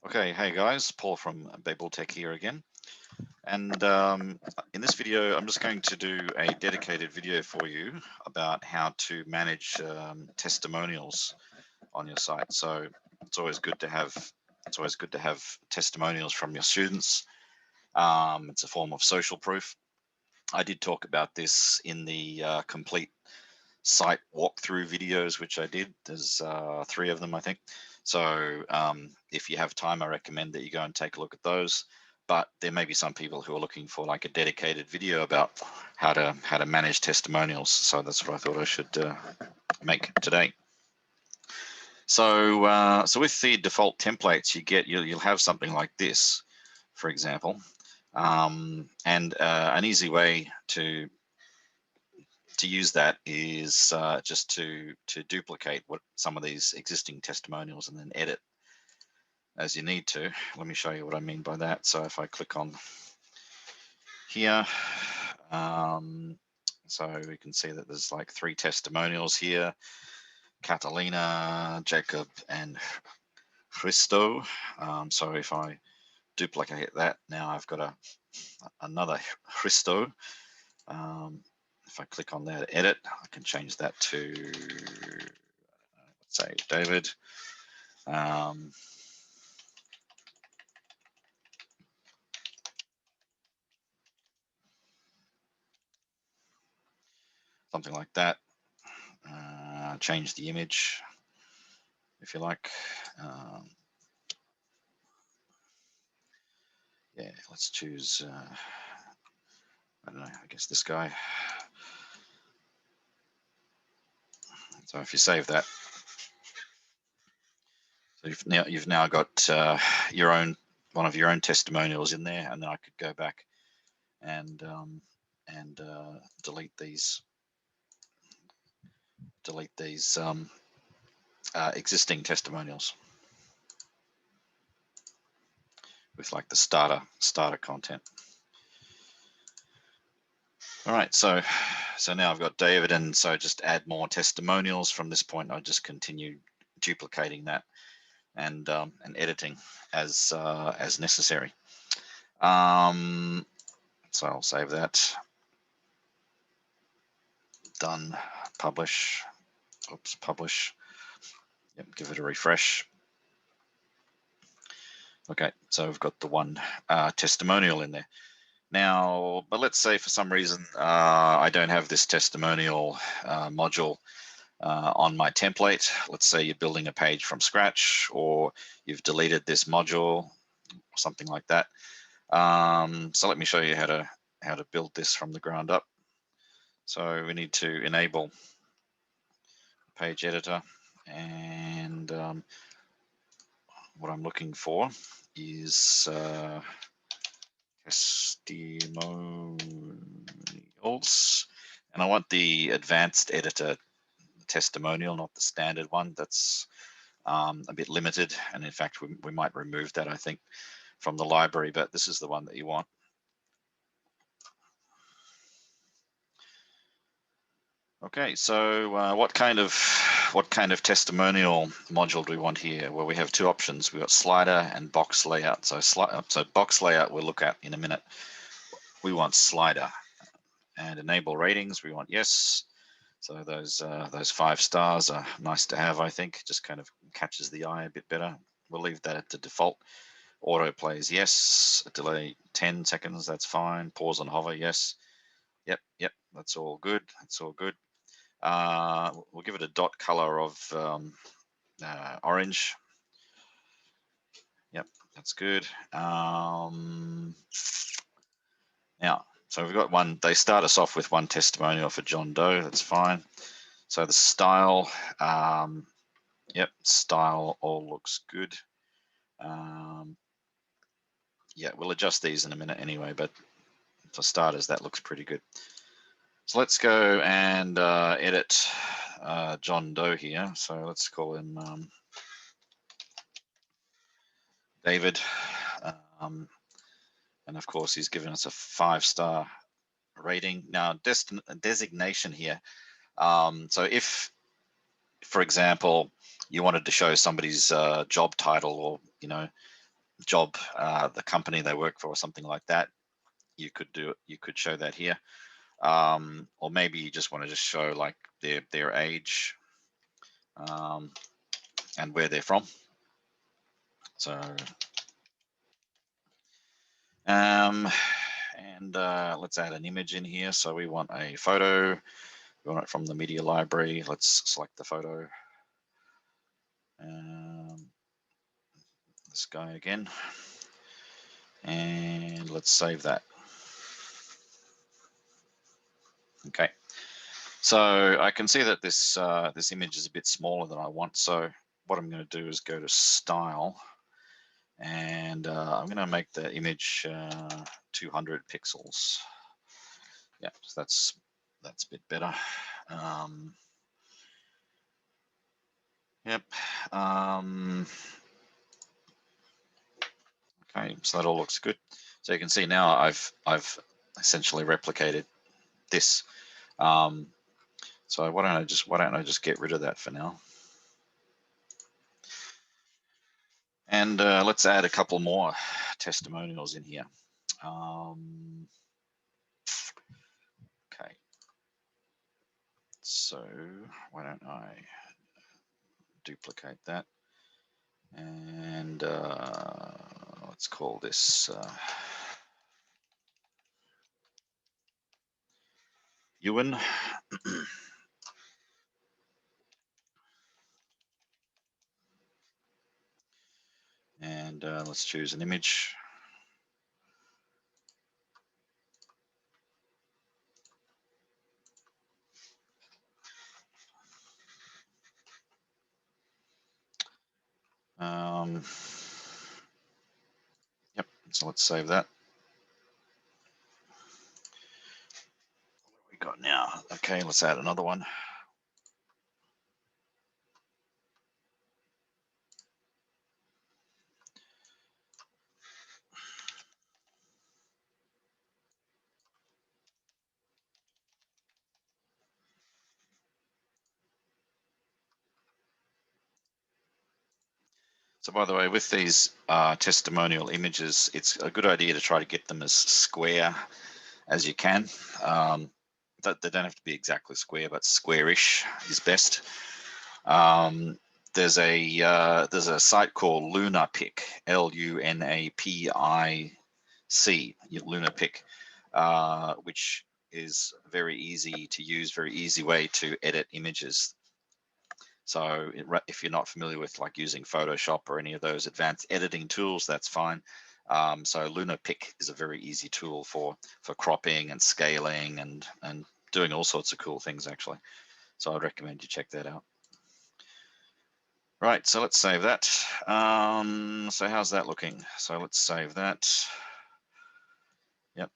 Okay, hey guys, Paul from BabelTEQ here again. And in this video, I'm just going to do a dedicated video for you about how to manage testimonials on your site. So it's always good to have testimonials from your students. It's a form of social proof. I did talk about this in the complete site walkthrough videos, which I did. There's 3 of them, I think. So if you have time, I recommend that you go and take a look at those. But there may be some people who are looking for like a dedicated video about how to manage testimonials. So that's what I thought I should make today. So so with the default templates, you'll have something like this, for example, and an easy way to use that is just to duplicate some of these existing testimonials and then edit as you need to. Let me show you what I mean by that. So if I click on here, so we can see that there's like 3 testimonials here: Catalina, Jacob, and Christo. So if I duplicate that, now I've got another Christo. If I click on there to edit, I can change that to, let's say, David. Something like that. Change the image if you like. Yeah, let's choose, I don't know, I guess this guy. So if you save that, so you've now got one of your own testimonials in there, and then I could go back and delete these existing testimonials with like the starter content. All right, so now I've got David, and so just add more testimonials. From this point, I'll just continue duplicating that and editing as necessary. So I'll save that. Done. Publish. Oops, publish. Yep, give it a refresh. Okay, so we've got the one testimonial in there. Now, but let's say for some reason I don't have this testimonial module on my template. Let's say you're building a page from scratch, or you've deleted this module, or something like that. So let me show you how to build this from the ground up. So we need to enable page editor, and what I'm looking for is testimonials, and I want the advanced editor testimonial, not the standard one. That's a bit limited, and in fact we might remove that, I think, from the library, but this is the one that you want. Okay, so what kind of testimonial module do we want here? Well, we have 2 options. We've got slider and box layout. So box layout we'll look at in a minute. We want slider. And enable ratings, we want yes. So those 5 stars are nice to have, I think. Just kind of catches the eye a bit better. We'll leave that at the default. Auto plays yes. Delay 10 seconds, that's fine. Pause and hover, yes. Yep, that's all good. That's all good. We'll give it a dot color of orange. Yep, that's good. Now, so we've got one. They start us off with one testimonial for John Doe. That's fine. So the style, yep, style all looks good. Yeah, we'll adjust these in a minute anyway, but for starters, that looks pretty good. So let's go and edit John Doe here. So let's call him David. And of course, he's given us a 5-star rating. Now, designation here. So if, for example, you wanted to show somebody's job title, or job, the company they work for, or something like that, you could do it. You could show that here, or maybe you just want to just show like their age and where they're from. So, and let's add an image in here. So we want a photo. We want it from the media library. Let's select the photo. This guy again, and let's save that. Okay, so I can see that this this image is a bit smaller than I want. So what I'm going to do is go to Style, and I'm going to make the image 200 pixels. Yeah, so that's a bit better. Yep. Okay, so that all looks good. So you can see now I've essentially replicated this. So why don't I just get rid of that for now? And let's add a couple more testimonials in here. Okay. So why don't I duplicate that, and let's call this Ewan. And let's choose an image. Yep, so let's save that. What we got now? Okay, let's add another one. So by the way, with these testimonial images, it's a good idea to try to get them as square as you can. They don't have to be exactly square, but squarish is best. There's a site called LunaPic, LUNAPIC, LunaPic, which is very easy to use, very easy way to edit images. So if you're not familiar with like using Photoshop or any of those advanced editing tools, that's fine. So LunaPic is a very easy tool for cropping and scaling and doing all sorts of cool things actually. So I'd recommend you check that out. Right, so let's save that. So how's that looking? So let's save that. Yep.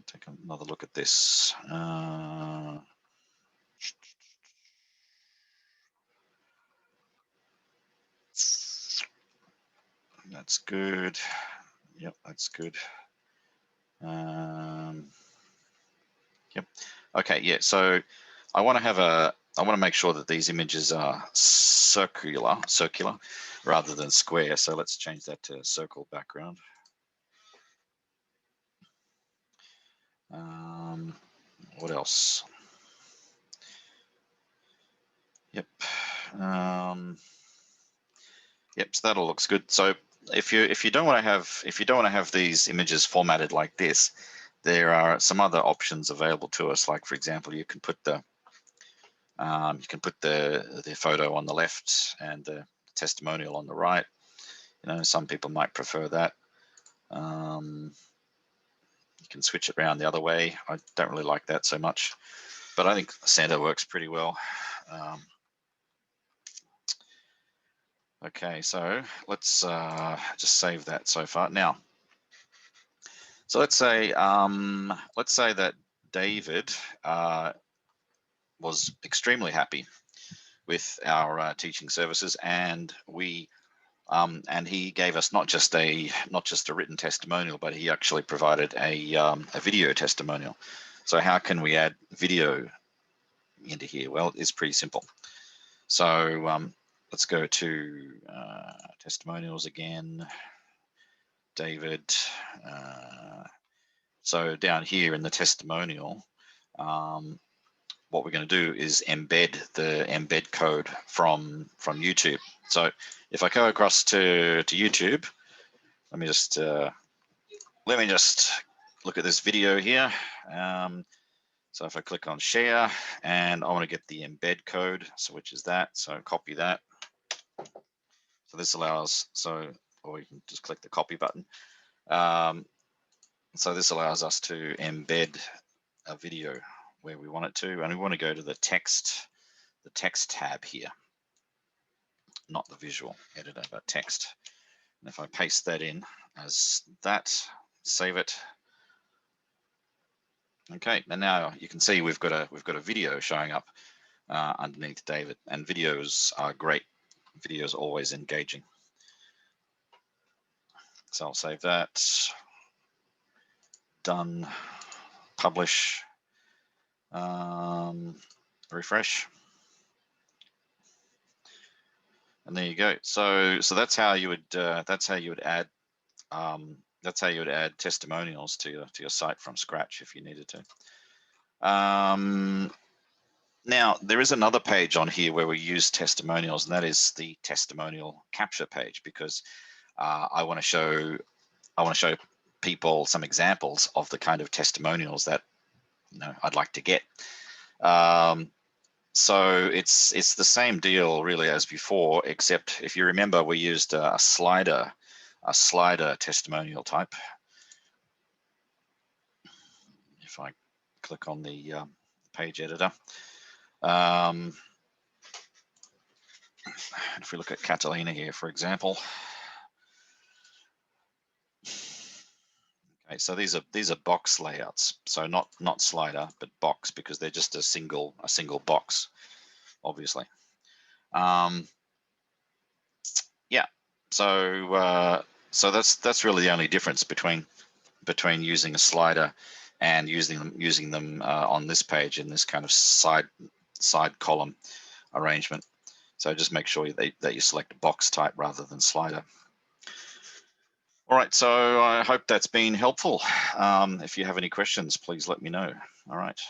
Take another look at this. That's good. Yep, that's good. Yep. Okay, yeah, so I want to make sure that these images are circular rather than square. So let's change that to circle background. What else? Yep. Yep. So that all looks good. So if you don't want to have these images formatted like this, there are some other options available to us. Like for example, you can put the photo on the left and the testimonial on the right. You know, some people might prefer that. You can switch it around the other way. I don't really like that so much, but I think center works pretty well. Okay, so let's just save that so far. Now, so let's say that David was extremely happy with our teaching services, and he gave us not just a written testimonial, but he actually provided a video testimonial. So how can we add video into here? Well, it's pretty simple. So let's go to testimonials again, David. So down here in the testimonial, what we're going to do is embed the embed code from YouTube. So if I go across to YouTube, let me just look at this video here. So if I click on share and I want to get the embed code, so which is that, so copy that. So this allows, or you can just click the copy button. So this allows us to embed a video where we want it to, and we want to go to the text tab here, not the visual editor, but text. And if I paste that in as that, save it. Okay, and now you can see we've got a video showing up underneath David, and videos are great. Videos are always engaging. So I'll save that. Done. Publish. Refresh. And there you go. So that's how you would add testimonials to your site from scratch if you needed to. Now there is another page on here where we use testimonials, and that is the testimonial capture page, because I want to show people some examples of the kind of testimonials that I'd like to get. So it's the same deal really as before, except if you remember, we used a slider testimonial type. If I click on the page editor, if we look at Catalina here, for example. Okay, so these are box layouts, so not slider, but box, because they're just a single box, obviously. Yeah, so that's really the only difference between using a slider and using them on this page in this kind of side column arrangement. So just make sure that you select box type rather than slider. All right, so I hope that's been helpful. If you have any questions, please let me know. All right.